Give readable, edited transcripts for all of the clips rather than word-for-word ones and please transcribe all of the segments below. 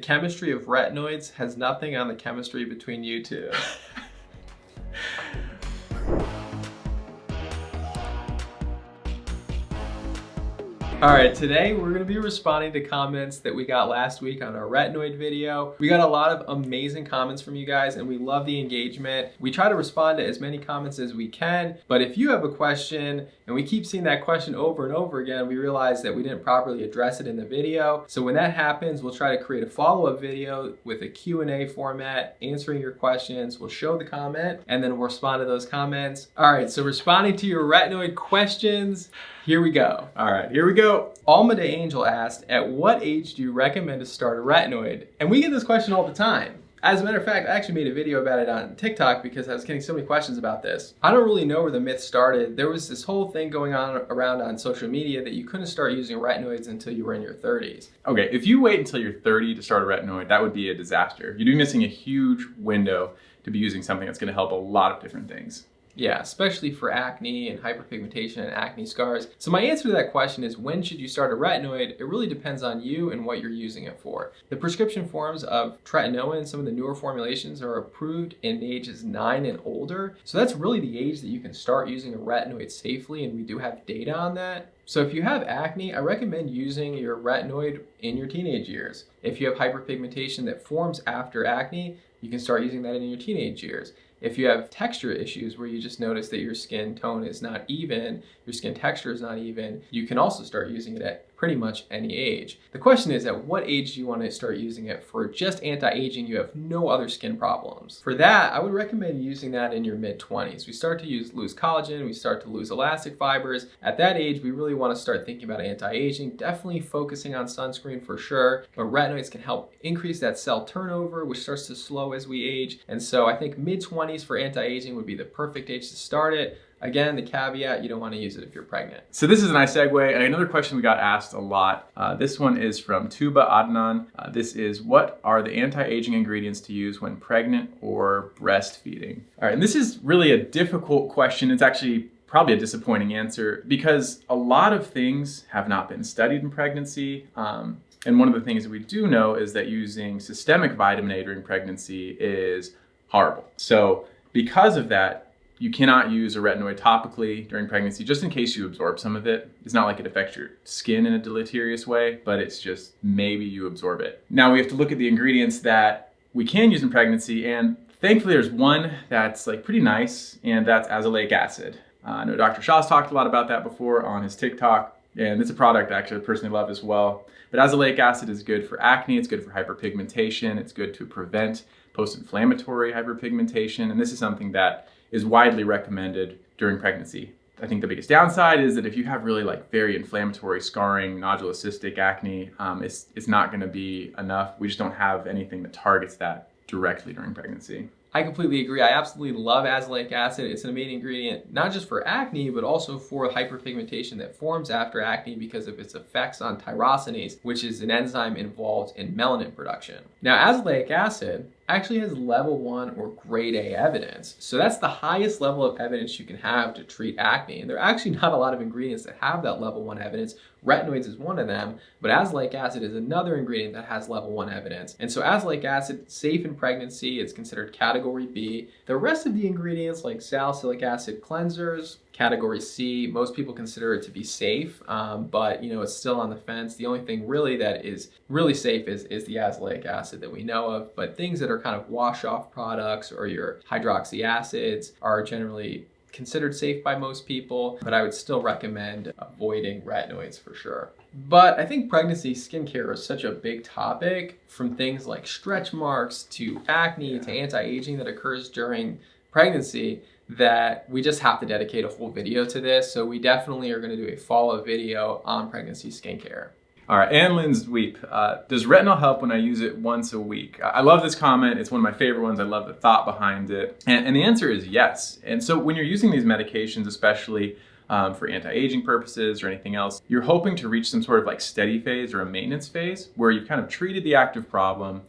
chemistry of retinoids has nothing on the chemistry between you two. All right, today we're gonna be responding to comments that we got last week on our retinoid video. We got a lot of amazing comments from you guys and we love the engagement. We try to respond to as many comments as we can, but if you have a question and we keep seeing that question over and over again, we realize that we didn't properly address it in the video. So when that happens, we'll try to create a follow-up video with a Q&A format, answering your questions. We'll show the comment and then we'll respond to those comments. All right, so responding to your retinoid questions, here we go. All right, here we go. Alma de Angel asked, at what age do you recommend to start a retinoid? And we get this question all the time. As a matter of fact, I actually made a video about it on TikTok because I was getting so many questions about this. I don't really know where the myth started. There was this whole thing going on around on social media that you couldn't start using retinoids until you were in your 30s. Okay, if you wait until you're 30 to start a retinoid, that would be a disaster. You'd be missing a huge window to be using something that's gonna help a lot of different things. Yeah, especially for acne and hyperpigmentation and acne scars. So my answer to that question is, when should you start a retinoid? It really depends on you and what you're using it for. The prescription forms of tretinoin, some of the newer formulations, are approved in ages 9 and older. So that's really the age that you can start using a retinoid safely, and we do have data on that. So if you have acne, I recommend using your retinoid in your teenage years. If you have hyperpigmentation that forms after acne, you can start using that in your teenage years. If you have texture issues where you just notice that your skin tone is not even, your skin texture is not even, you can also start using it at pretty much any age. The question is, at what age do you want to start using it for just anti-aging? You have no other skin problems. For that, I would recommend using that in your mid-20s. We start to lose collagen, we start to lose elastic fibers. At that age, we really want to start thinking about anti-aging, definitely focusing on sunscreen for sure, but retinoids can help increase that cell turnover, which starts to slow as we age. And so I think mid-20s for anti-aging would be the perfect age to start it. Again, the caveat, you don't want to use it if you're pregnant. So this is a nice segue. Another question we got asked a lot. This one is from Tuba Adnan. This is, what are the anti-aging ingredients to use when pregnant or breastfeeding? All right, and this is really a difficult question. It's actually probably a disappointing answer because a lot of things have not been studied in pregnancy. And one of the things that we do know is that using systemic vitamin A during pregnancy is horrible. So because of that, you cannot use a retinoid topically during pregnancy, just in case you absorb some of it. It's not like it affects your skin in a deleterious way, but it's just maybe you absorb it. Now we have to look at the ingredients that we can use in pregnancy, and thankfully there's one that's like pretty nice, and that's azelaic acid. I know Dr. Shah's talked a lot about that before on his TikTok, and it's a product I actually personally love as well. But azelaic acid is good for acne, it's good for hyperpigmentation, it's good to prevent post-inflammatory hyperpigmentation, and this is something that is widely recommended during pregnancy. I think the biggest downside is that if you have really like very inflammatory scarring, nodulocystic acne, it's not gonna be enough. We just don't have anything that targets that directly during pregnancy. I completely agree. I absolutely love azelaic acid. It's an amazing ingredient, not just for acne, but also for hyperpigmentation that forms after acne because of its effects on tyrosinase, which is an enzyme involved in melanin production. Now, azelaic acid actually has level 1 or grade A evidence. So that's the highest level of evidence you can have to treat acne. And there are actually not a lot of ingredients that have that level 1 evidence. Retinoids is one of them, but azelaic acid is another ingredient that has level 1 evidence. And so azelaic acid, safe in pregnancy, it's considered category B. The rest of the ingredients like salicylic acid cleansers, category C, most people consider it to be safe, but it's still on the fence. The only thing really that is really safe is the azelaic acid that we know of, but things that are kind of wash-off products or your hydroxy acids are generally considered safe by most people, but I would still recommend avoiding retinoids for sure. But I think pregnancy skincare is such a big topic, from things like stretch marks to acne to anti-aging that occurs during pregnancy, that we just have to dedicate a whole video to this. So we definitely are going to do a follow-up video on pregnancy skincare. All right, Ann Lynn's Weep. Does retinol help when I use it once a week? I love this comment. It's one of my favorite ones. I love the thought behind it. And the answer is yes. And so when you're using these medications, especially for anti-aging purposes or anything else, you're hoping to reach some sort of like steady phase or a maintenance phase where you've kind of treated the active problem,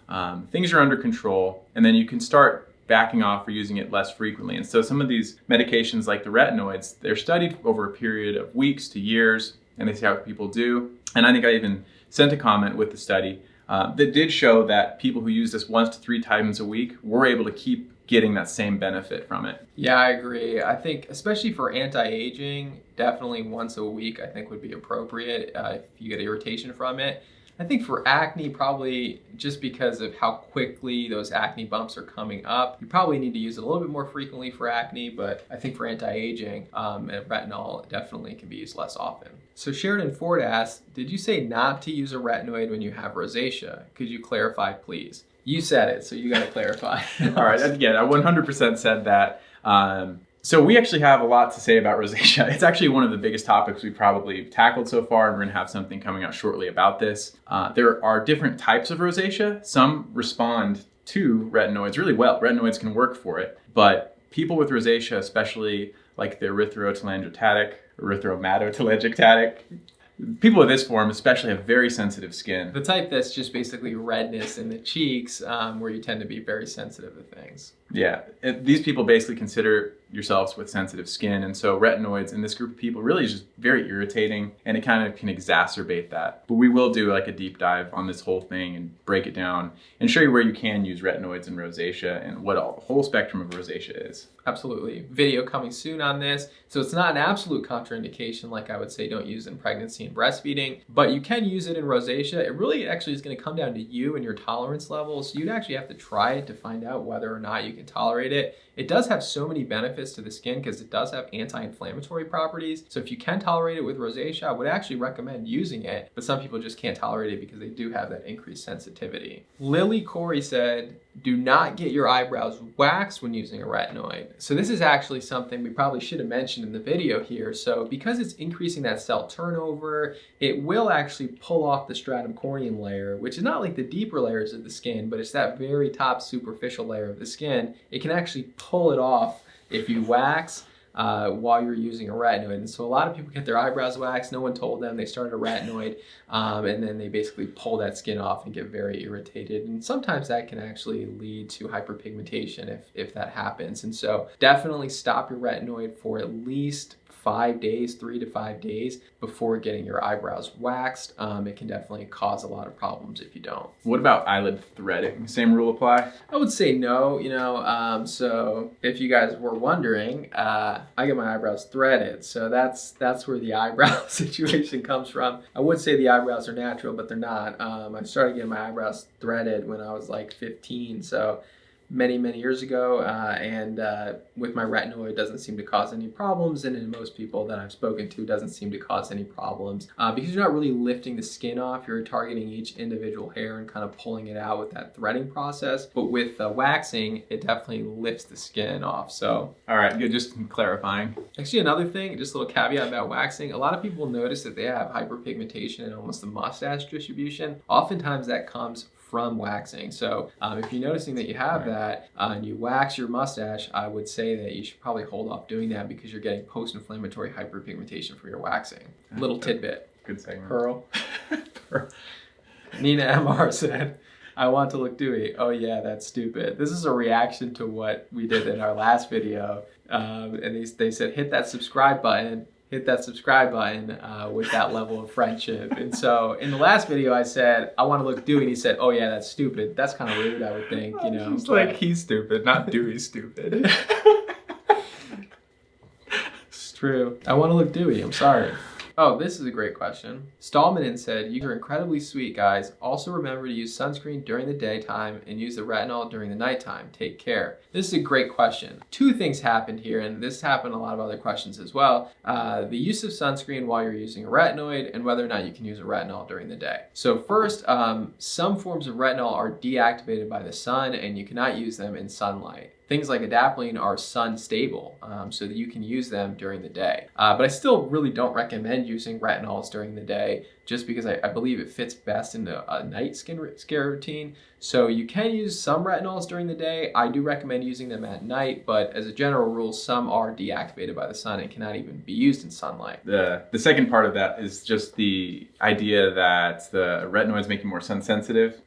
things are under control, and then you can start backing off or using it less frequently. And so some of these medications like the retinoids, they're studied over a period of weeks to years, and they see how people do. And I think I even sent a comment with the study that did show that people who use this 1 to 3 times a week were able to keep getting that same benefit from it. Yeah, I agree. I think especially for anti-aging, definitely once a week I think would be appropriate if you get irritation from it. I think for acne, probably just because of how quickly those acne bumps are coming up, you probably need to use it a little bit more frequently for acne, but I think for anti-aging, retinol definitely can be used less often. So Sheridan Ford asked, did you say not to use a retinoid when you have rosacea? Could you clarify, please? You said it, so you got to clarify. All right, again, I 100% said that. So we actually have a lot to say about rosacea. It's actually one of the biggest topics we've probably tackled so far, and we're gonna have something coming out shortly about this. There are different types of rosacea. Some respond to retinoids really well. Retinoids can work for it, but people with rosacea, especially like the erythrotelangiectatic, people with this form especially have very sensitive skin. The type that's just basically redness in the cheeks, where you tend to be very sensitive to things. Yeah, these people basically consider yourselves with sensitive skin, and so retinoids in this group of people really is just very irritating, and it kind of can exacerbate that. But we will do like a deep dive on this whole thing and break it down and show you where you can use retinoids in rosacea and what the whole spectrum of rosacea is. Absolutely. Video coming soon on this. So it's not an absolute contraindication like I would say don't use it in pregnancy and breastfeeding, but you can use it in rosacea. It really actually is going to come down to you and your tolerance levels. So you'd actually have to try it to find out whether or not you can tolerate it. It does have so many benefits to the skin because it does have anti-inflammatory properties. So if you can tolerate it with rosacea, I would actually recommend using it, but some people just can't tolerate it because they do have that increased sensitivity. Lily Corey said, do not get your eyebrows waxed when using a retinoid. So this is actually something we probably should have mentioned in the video here. So because it's increasing that cell turnover, it will actually pull off the stratum corneum layer, which is not like the deeper layers of the skin, but it's that very top superficial layer of the skin. It can actually pull it off if you wax while you're using a retinoid. And so a lot of people get their eyebrows waxed. No one told them. They started a retinoid and then they basically pull that skin off and get very irritated. And sometimes that can actually lead to hyperpigmentation if that happens. And so definitely stop your retinoid for at least 5 days, 3 to 5 days before getting your eyebrows waxed. It can definitely cause a lot of problems if you don't. What about eyelid threading? Same rule apply? I would say no, so if you guys were wondering, I get my eyebrows threaded. So that's where the eyebrow situation comes from. I would say the eyebrows are natural, but they're not. I started getting my eyebrows threaded when I was like 15. So many years ago, and with my retinoid, it doesn't seem to cause any problems, and in most people that I've spoken to, it doesn't seem to cause any problems because you're not really lifting the skin off. You're targeting each individual hair and kind of pulling it out with that threading process. But with waxing, it definitely lifts the skin off. So all right, good, just clarifying. Actually, another thing, just a little caveat about waxing, a lot of people notice that they have hyperpigmentation and almost the mustache distribution. Oftentimes that comes from waxing. So if you're noticing that you have that and you wax your mustache, I would say that you should probably hold off doing that because you're getting post-inflammatory hyperpigmentation for your waxing. Little tidbit. Good segment. Pearl. Nina MR said, I want to look dewy. Oh yeah, that's stupid. This is a reaction to what we did in our last video. And they said, hit that subscribe button. Hit that subscribe button with that level of friendship. And so in the last video I said, I want to look dewy, and he said, oh yeah, that's stupid. That's kind of rude, I would think, It's like he's stupid, not Dewey's stupid. It's true. I want to look dewy, I'm sorry. Oh, this is a great question. Stallman said, you're incredibly sweet, guys. Also remember to use sunscreen during the daytime and use the retinol during the nighttime. Take care. This is a great question. Two things happened here, and this happened in a lot of other questions as well. The use of sunscreen while you're using a retinoid and whether or not you can use a retinol during the day. So first, some forms of retinol are deactivated by the sun and you cannot use them in sunlight. Things like adapalene are sun stable, so that you can use them during the day. But I still really don't recommend using retinols during the day just because I believe it fits best into a night skin care routine. So you can use some retinols during the day. I do recommend using them at night, but as a general rule, some are deactivated by the sun and cannot even be used in sunlight. The second part of that is just the idea that the retinoids make you more sun sensitive.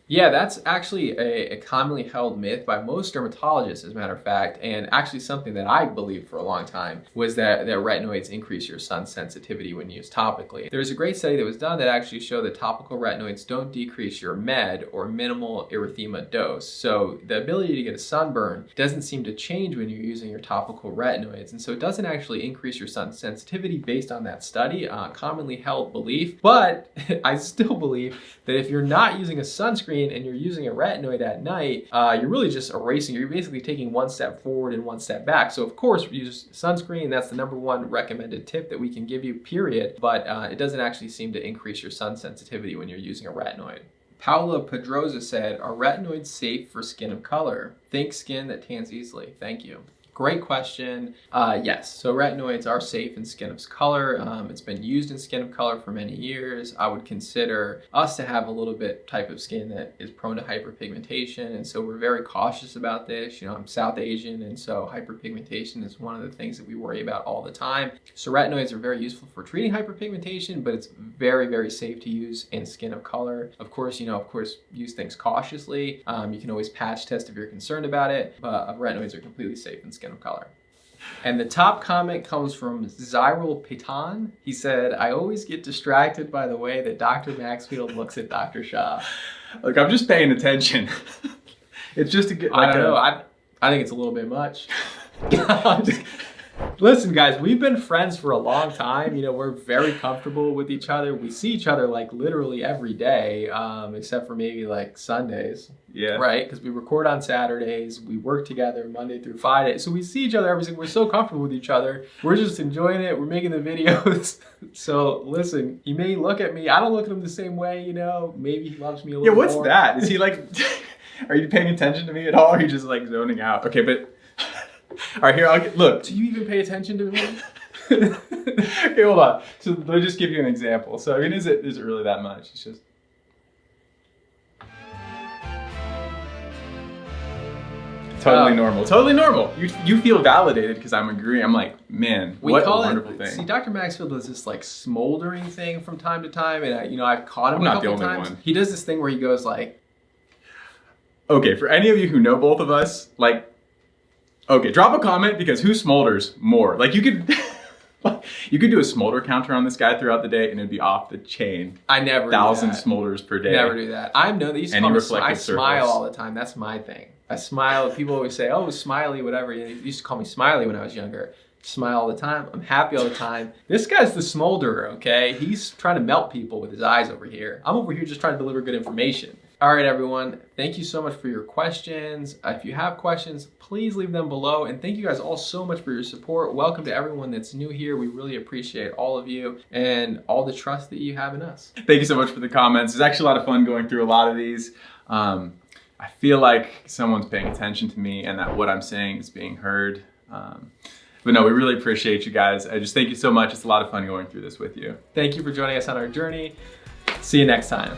Yeah, that's actually a commonly held myth by most dermatologists, as a matter of fact, and actually something that I believed for a long time was that retinoids increase your sun sensitivity when used topically. There's a great study that was done that actually showed that topical retinoids don't decrease your med or minimal erythema dose. So the ability to get a sunburn doesn't seem to change when you're using your topical retinoids. And so it doesn't actually increase your sun sensitivity based on that study, commonly held belief. But I still believe that if you're not using a sunscreen and you're using a retinoid at night, you're really just erasing. You're basically taking one step forward and one step back. So of course, use sunscreen. That's the #1 recommended tip that we can give you, period. But it doesn't actually seem to increase your sun sensitivity when you're using a retinoid. Paula Pedroza said, are retinoids safe for skin of color? Think skin that tans easily. Thank you. Great question. Yes, so retinoids are safe in skin of color. It's been used in skin of color for many years. I would consider us to have a little bit type of skin that is prone to hyperpigmentation, and so we're very cautious about this. You know, I'm South Asian, and so hyperpigmentation is one of the things that we worry about all the time. So retinoids are very useful for treating hyperpigmentation, but it's very, very safe to use in skin of color. Of course, use things cautiously. You can always patch test if you're concerned about it, but retinoids are completely safe in skin of color. And the top comment comes from Zyril Patan. He said, I always get distracted by the way that Dr. Maxfield looks at Dr. Shah. Look, I'm just paying attention. It's just a good, I don't know. I think it's a little bit much. Listen, guys, we've been friends for a long time. You know, we're very comfortable with each other. We see each other like literally every day, except for maybe like Sundays. Yeah. Right? Because we record on Saturdays. We work together Monday through Friday. So we see each other every single. We're so comfortable with each other. We're just enjoying it. We're making the videos. So listen, he may look at me. I don't look at him the same way, you know. Maybe he loves me a little more. Yeah, what's that? Is he like, are you paying attention to me at all? Or are you just like zoning out? Okay, but. All right, here, look. Do you even pay attention to me? Okay, hold on. So let me just give you an example. So, I mean, is it really that much? It's just. Totally normal. Totally normal. You feel validated because I'm agreeing. I'm like, man, what a wonderful thing. See, Dr. Maxfield does this like smoldering thing from time to time, and I've caught him I'm a not the couple only times. one. He does this thing where he goes like, okay, for any of you who know both of us, like, okay, drop a comment because who smolders more? Like you could do a smolder counter on this guy throughout the day and it'd be off the chain. I never 1,000 do that. smolders per day. Never do that. I know they used to call me, I reflective smile surface. all the time. That's my thing. I smile. People always say, oh, Smiley, whatever. They used to call me Smiley when I was younger. Smile all the time. I'm happy all the time. This guy's the smolderer, okay? He's trying to melt people with his eyes over here. I'm over here just trying to deliver good information. All right, everyone. Thank you so much for your questions. If you have questions, please leave them below. And thank you guys all so much for your support. Welcome to everyone that's new here. We really appreciate all of you and all the trust that you have in us. Thank you so much for the comments. It's actually a lot of fun going through a lot of these. I feel like someone's paying attention to me and that what I'm saying is being heard. But no, we really appreciate you guys. I just thank you so much. It's a lot of fun going through this with you. Thank you for joining us on our journey. See you next time.